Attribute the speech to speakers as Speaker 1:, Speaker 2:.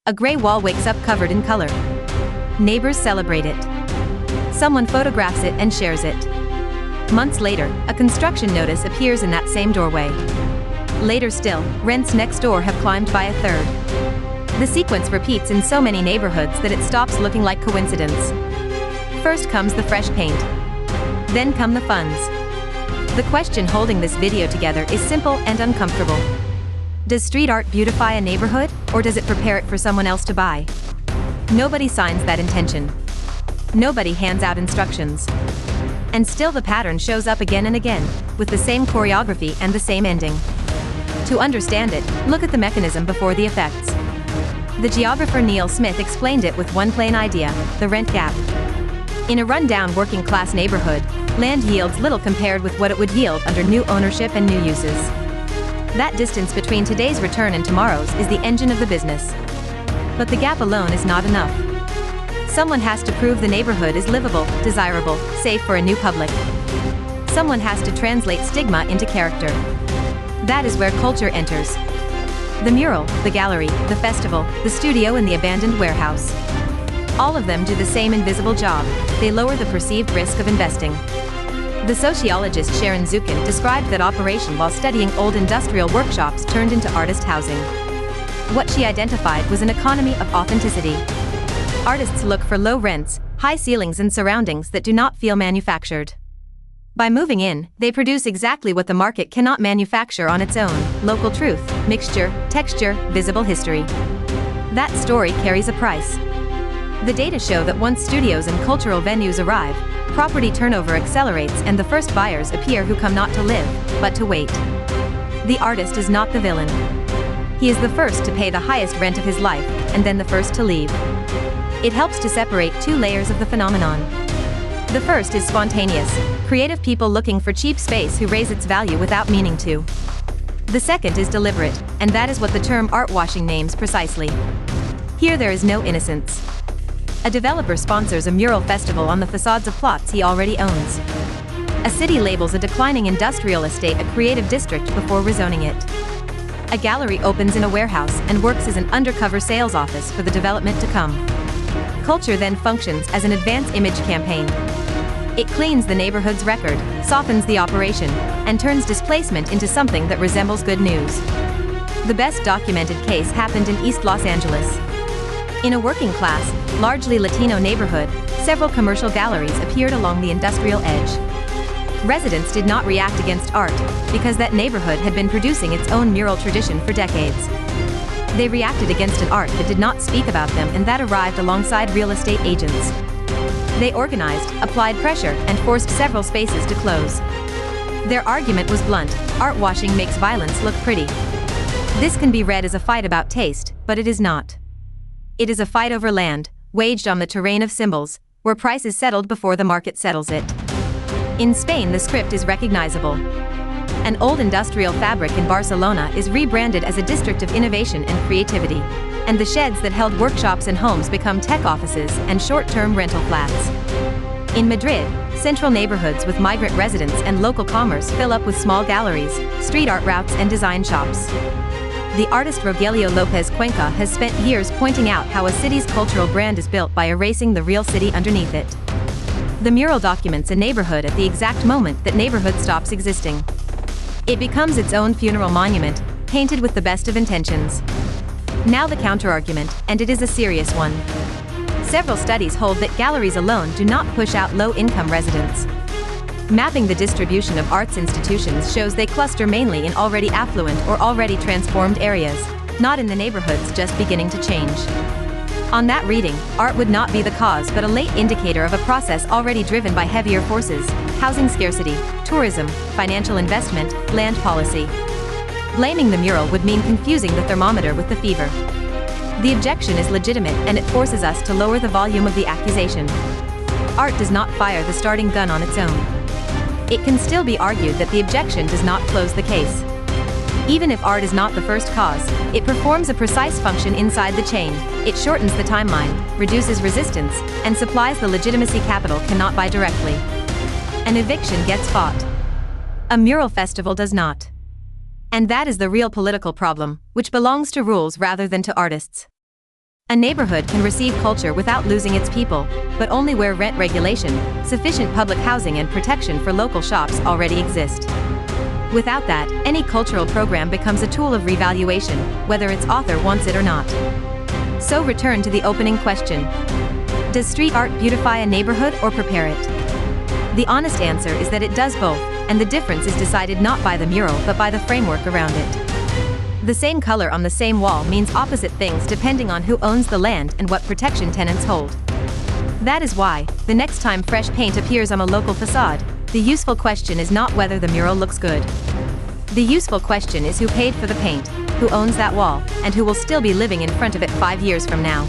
Speaker 1: A gray wall wakes up covered in color. Neighbors celebrate it. Someone photographs it and shares it. Months later, a construction notice appears in that same doorway. Later still, rents next door have climbed by a third. The sequence repeats in so many neighborhoods that it stops looking like coincidence. First comes the fresh paint. Then come the funds. The question holding this video together is simple and uncomfortable. Does street art beautify a neighborhood, or does it prepare it for someone else to buy? Nobody signs that intention. Nobody hands out instructions. And still the pattern shows up again and again, with the same choreography and the same ending. To understand it, look at the mechanism before the effects. The geographer Neil Smith explained it with one plain idea: the rent gap. In a run-down working-class neighborhood, land yields little compared with what it would yield under new ownership and new uses. That distance between today's return and tomorrow's is the engine of the business. But the gap alone is not enough. Someone has to prove the neighborhood is livable, desirable, safe for a new public. Someone has to translate stigma into character. That is where culture enters. The mural, the gallery, the festival, the studio and the abandoned warehouse. All of them do the same invisible job: they lower the perceived risk of investing. The sociologist Sharon Zukin described that operation while studying old industrial workshops turned into artist housing. What she identified was an economy of authenticity. Artists look for low rents, high ceilings and surroundings that do not feel manufactured. By moving in, they produce exactly what the market cannot manufacture on its own: local truth, mixture, texture, visible history. That story carries a price. The data show that once studios and cultural venues arrive, property turnover accelerates and the first buyers appear who come not to live, but to wait. The artist is not the villain. He is the first to pay the highest rent of his life, and then the first to leave. It helps to separate two layers of the phenomenon. The first is spontaneous, creative people looking for cheap space who raise its value without meaning to. The second is deliberate, and that is what the term art washing names precisely. Here there is no innocence. A developer sponsors a mural festival on the facades of plots he already owns. A city labels a declining industrial estate a creative district before rezoning it. A gallery opens in a warehouse and works as an undercover sales office for the development to come. Culture then functions as an advance image campaign. It cleans the neighborhood's record, softens the operation, and turns displacement into something that resembles good news. The best documented case happened in East Los Angeles. In a working-class, largely Latino neighborhood, several commercial galleries appeared along the industrial edge. Residents did not react against art, because that neighborhood had been producing its own mural tradition for decades. They reacted against an art that did not speak about them and that arrived alongside real estate agents. They organized, applied pressure, and forced several spaces to close. Their argument was blunt: art washing makes violence look pretty. This can be read as a fight about taste, but it is not. It is a fight over land, waged on the terrain of symbols, where price is settled before the market settles it. In Spain the script is recognizable. An old industrial fabric in Barcelona is rebranded as a district of innovation and creativity, and the sheds that held workshops and homes become tech offices and short-term rental flats. In Madrid, central neighborhoods with migrant residents and local commerce fill up with small galleries, street art routes and design shops. The artist Rogelio Lopez Cuenca has spent years pointing out how a city's cultural brand is built by erasing the real city underneath it. The mural documents a neighborhood at the exact moment that neighborhood stops existing. It becomes its own funeral monument, painted with the best of intentions. Now the counterargument, and it is a serious one. Several studies hold that galleries alone do not push out low-income residents. Mapping the distribution of arts institutions shows they cluster mainly in already affluent or already transformed areas, not in the neighborhoods just beginning to change. On that reading, art would not be the cause but a late indicator of a process already driven by heavier forces: housing scarcity, tourism, financial investment, land policy. Blaming the mural would mean confusing the thermometer with the fever. The objection is legitimate and it forces us to lower the volume of the accusation. Art does not fire the starting gun on its own. It can still be argued that the objection does not close the case. Even if art is not the first cause, it performs a precise function inside the chain. It shortens the timeline, reduces resistance, and supplies the legitimacy capital cannot buy directly. An eviction gets fought. A mural festival does not. And that is the real political problem, which belongs to rules rather than to artists. A neighborhood can receive culture without losing its people, but only where rent regulation, sufficient public housing and protection for local shops already exist. Without that, any cultural program becomes a tool of revaluation, whether its author wants it or not. So return to the opening question. Does street art beautify a neighborhood or prepare it? The honest answer is that it does both, and the difference is decided not by the mural but by the framework around it. The same color on the same wall means opposite things depending on who owns the land and what protection tenants hold. That is why, the next time fresh paint appears on a local facade, the useful question is not whether the mural looks good. The useful question is who paid for the paint, who owns that wall, and who will still be living in front of it 5 years from now.